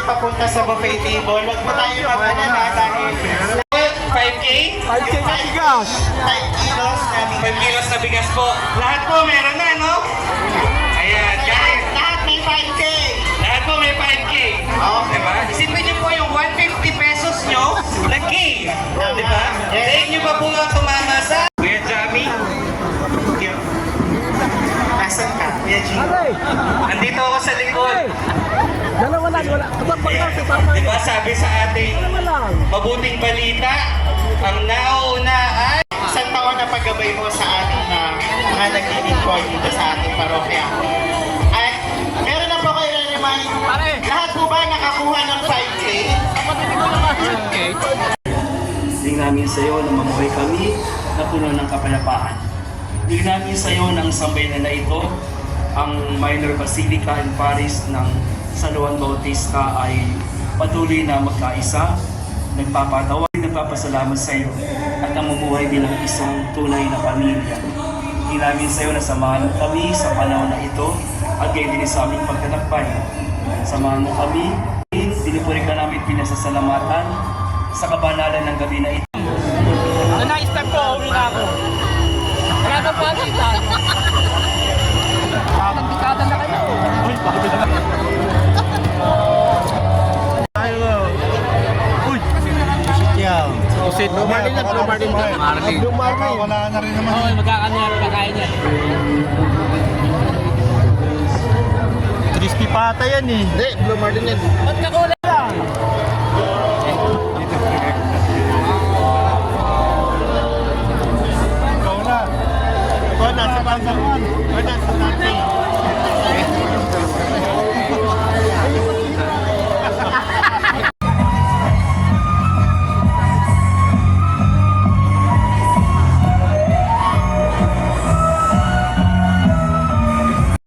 Papunta sa buffet table. Huwag po tayo mag-alala dahil 5K? 5K na bigas. 5 kilos na bigas. 5 kilos na bigas po. Lahat po meron na, no? Ayan, guys. Lahat may 5K. Lahat po may 5K. Oh. Diba? Isipin niyo po yung 150 pesos nyo, nag-K. Diba? Dahil niyo pa po ang tumama sa Kuya Jamie. Nasaan ka? Kuya G. Andito ako sa likod. Dalawa lang, wala. Kapag lang, kasama yun. Diba sabi sa ating Dalawa lang. mabuting balita, ang nauna ay Isang taon na paggabay mo sa ating mga naglilingkod dito sa ating parokya. At meron na po kayo na-remind, lahat po ba nakakuha ng 5K? Hiling namin sa iyo na mamuhay kami na puno ng kapayapaan. Hiling namin sa iyo ng sambayanan na ito, ang Minor Basilica and Parish ng San Juan Bautista ay patuloy na magkaisa, nagpapatawa, nagpapasalamat sa iyo at namumuhay bilang isang tunay na pamilya. Hiling namin sa iyo na samahan mo kami sa panahon na ito at gayon din sa aming pagtatakpay. Samahan mo kami, pinupuri ka namin pinasasalamatan sa kabanalan ng gabi na ito. Na-step ko, uwi na ako. Wala na pa kita. Nagtikada na kayo. Uy, bakit na? Uy! Yan. Usit. Blue Marlin na, Blue Marlin na. Marlin. Blue Marlin. Wala na rin naman. Oo, magkakanya, pagkain yan. Crispy pata yan eh. Hindi, Blue Marlin yan. Ba't ka kulay?